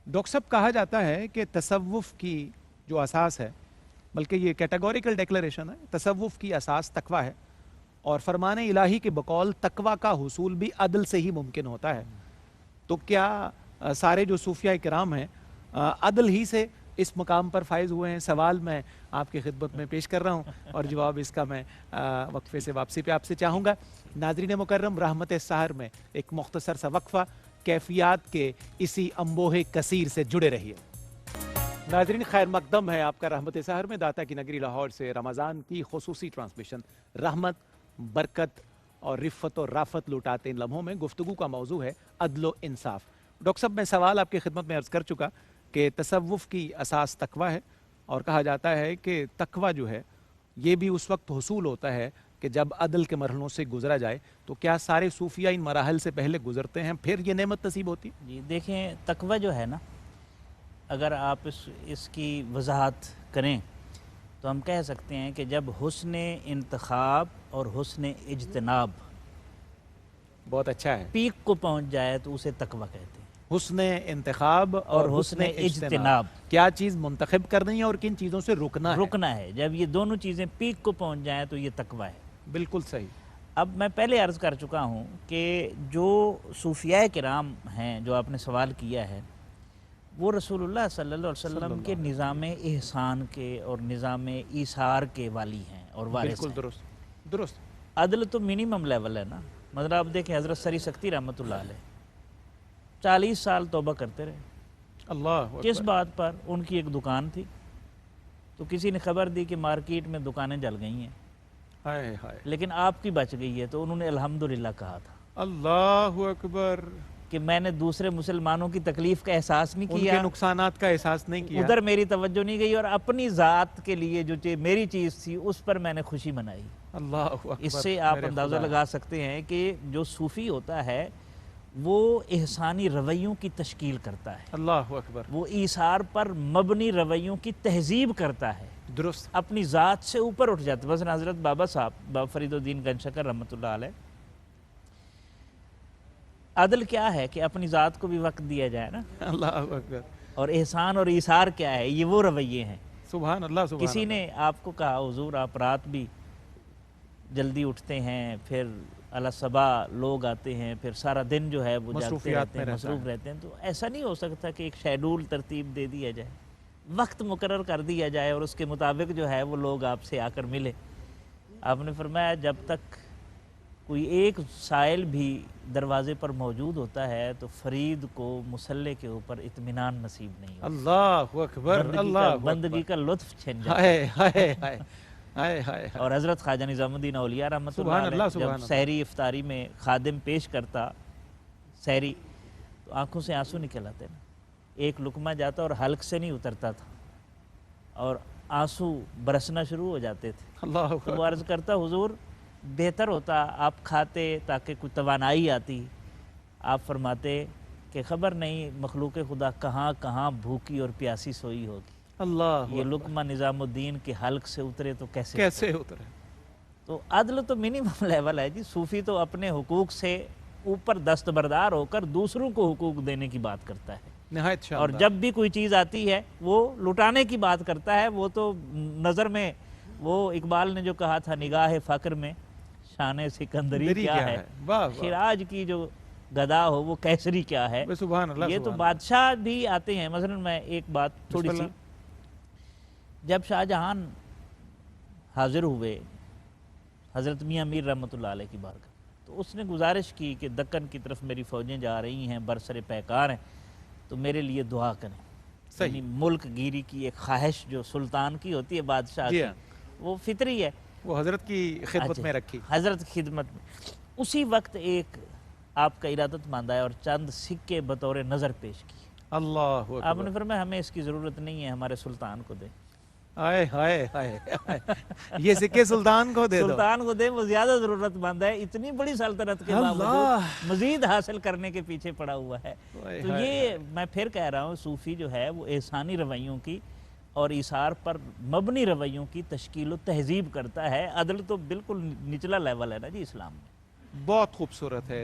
Doctor साहब, कहा जाता है कि तसव्वुफ की जो असास है, बल्कि ये कैटेगोरिकल डिक्लेरेशन है, तसव्वुफ की असास तकवा है और फरमान इलाही के बकौल तकवा का हुसूल भी अदल से ही मुमकिन होता है। तो क्या सारे जो सूफिया किराम हैं अदल ही से इस मकाम पर फायज हुए हैं? सवाल मैं आपकी खिदमत में पेश कर रहा हूँ और जवाब इसका मैं वक्फे से वापसी पे आपसे चाहूँगा। नाज़रीन मुकर्रम, रहमत सहर में एक मुख्तसर सा वक्फा, कैफियत के इसी अम्बोहे कसीर से जुड़े रहिए। नाज़रीन, खैर मकदम है आपका रहमत सहर में, दाता की नगरी लाहौर से रमज़ान की खुसूसी ट्रांसमिशन। रहमत, बरकत और रिफ़त और राफत लुटाते इन लम्हों में गुफ्तगू का मौजू है अदल इंसाफ। डॉक्टर साहब, मैं सवाल आपकी खिदमत में अर्ज़ कर चुका कि तसव्वुफ़ की असास तकवा है और कहा जाता है कि तकवा जो है ये भी उस वक्त हुसूल होता है कि जब अदल के मरहलों से गुजरा जाए। तो क्या सारे सूफिया इन मराहल से पहले गुजरते हैं फिर ये नेमत नसीब होती है? जी देखें, तकवा जो है ना, अगर आप इसकी वजाहत करें तो हम कह सकते हैं कि जब हुस्न इंतखाब और हुस्न इज्तनाब बहुत अच्छा है। पीक को पहुंच जाए तो उसे तकवा कहते हैं। हुस्न इंतखाब और हुस्न इज्तिनाब, क्या चीज़ मुंतखब करनी है और किन चीज़ों से रुकना है। जब ये दोनों चीज़ें पीक को पहुंच जाएं तो ये तकवा है। बिल्कुल सही। अब मैं पहले अर्ज़ कर चुका हूँ कि जो सूफिया किराम हैं, जो आपने सवाल किया है, वो रसूलुल्लाह सल्लल्लाहु अलैहि वसल्लम के निज़ाम एहसान के और निज़ाम ईसार के वाली हैं और वारिस हैं। दुरुस्त दुरुस्त। अदल तो मिनिमम लेवल है ना। मतलब आप देखें, हज़रत सरी सख्ती रहमतुल्लाह अलैह 40 साल तौबा करते रहे। अल्लाह। किस बात पर? उनकी एक दुकान थी, तो किसी ने खबर दी कि मार्केट में दुकानें जल गई हैं, हाय हाय, लेकिन आपकी बच गई है। तो उन्होंने अल्हम्दुलिल्लाह कहा था, अल्लाहु अकबर, कि मैंने दूसरे मुसलमानों की तकलीफ का एहसास नहीं किया, उनके नुकसानात का एहसास नहीं किया, उधर मेरी तवज्जो नहीं गई और अपनी ज़ात के लिए जो मेरी चीज़ थी उस पर मैंने खुशी मनाई। अल्लाहु अकबर। इससे आप अंदाज़ा लगा सकते हैं कि जो सूफ़ी होता है वो एहसानी रवैयों की तश्कील करता है। अल्लाहु अकबर। वो ईसार पर मबनी रवैयों की तहजीब करता है, दुरुस्त। अपनी ज़ात से ऊपर उठ जाता है। बस हज़रत बाबा साहब, बाबा फरीदुद्दीन गंजशकर रहमतुल्लाह अलैह, अदल क्या है कि अपनी ज़ात को भी वक्त दिया जाए ना। अल्लाहु अकबर। और एहसान और ईसार क्या है? ये वो रवैये हैं। सुभान अल्लाह, सुभान किसी ने आपको कहा, हुजूर आप रात भी जल्दी उठते हैं, फिर अलसबा लोग आते हैं, फिर सारा दिन जो है वो जागते रहते हैं, मसरूफ़ रहते हैं। तो ऐसा नहीं हो सकता कि एक शेड्यूल तरतीब दे दिया जाए, वक्त मुकर्रर कर दिया जाए और उसके मुताबिक जो है वो लोग आपसे आकर मिले। आपने फरमाया जब तक कोई एक साइल भी दरवाजे पर मौजूद होता है तो फरीद को मुसल्ले के ऊपर इत्मीनान नसीब नहीं होता। अल्लाहु अकबर। बंदगी का लुत्फ छिन जाता है। हाय हाय। और हज़रत ख्वाजा निज़ामुद्दीन औलिया रहमतुल्लाह अलैह जब सहरी इफ्तारी में खादिम पेश करता सहरी, तो आंखों से आंसू निकल आते ना। एक लुकमा जाता और हल्क से नहीं उतरता था और आंसू बरसना शुरू हो जाते थे। अल्लाह। तो वो अर्ज़ करता, हुजूर बेहतर होता आप खाते ताकि कुछ तवानाई आती। आप फरमाते कि ख़बर नहीं मखलूक खुदा कहाँ कहाँ भूखी और प्यासी सोई होगी। अल्लाह। ये लुकमा निज़ामुद्दीन के हल्क से उतरे तो कैसे उतरे? तो अदल तो मिनिमम लेवल है जी। सूफ़ी तो अपने हुकूक से ऊपर दस्तबरदार होकर दूसरों को हुकूक देने की बात करता है। और जब भी कोई चीज़ आती है वो लुटाने की बात करता है। वो तो नज़र में, वो इकबाल ने जो कहा था, निगाह फ़क्र में शान सिकंदरी क्या है, खिराज की जो गदा हो वो कैसरी क्या है। ये तो बादशाह भी आते हैं। मसलन मैं एक बात थोड़ी सी, जब शाहजहां हाजिर हुए हज़रत मियाँ मीर रहमतुल्लाह अलैह की बारगाह, तो उसने गुजारिश की कि दक्कन की तरफ मेरी फ़ौजें जा रही हैं, बरसरे पैकार हैं, तो मेरे लिए दुआ करें। यानी मुल्क गिरी की एक ख्वाहिश जो सुल्तान की होती है, बादशाह की, वो फितरी है, वो हज़रत की खिदमत में रखी, हज़रत की खिदमत में। उसी वक्त एक आपका इरादतमंद आया और चंद सिक्के बतौर नज़र पेश किए। अल्लाह। आपने फरमाया हमें इसकी ज़रूरत नहीं है, हमारे सुल्तान को दे। आए हाय हाय, ये सिक्के सुल्तान को दे दो, सुल्तान को दे, वो ज्यादा जरूरतमंद है। इतनी बड़ी सल्तनत के बावजूद मजीद हासिल करने के पीछे पड़ा हुआ है। तो ये मैं फिर कह रहा हूँ, सूफी जो है वो एहसानी रवैयों की और ईसार पर मबनी रवैयों की तश्कील तहजीब करता है। अदल तो बिल्कुल निचला लेवल है ना जी इस्लाम में। बहुत खूबसूरत है।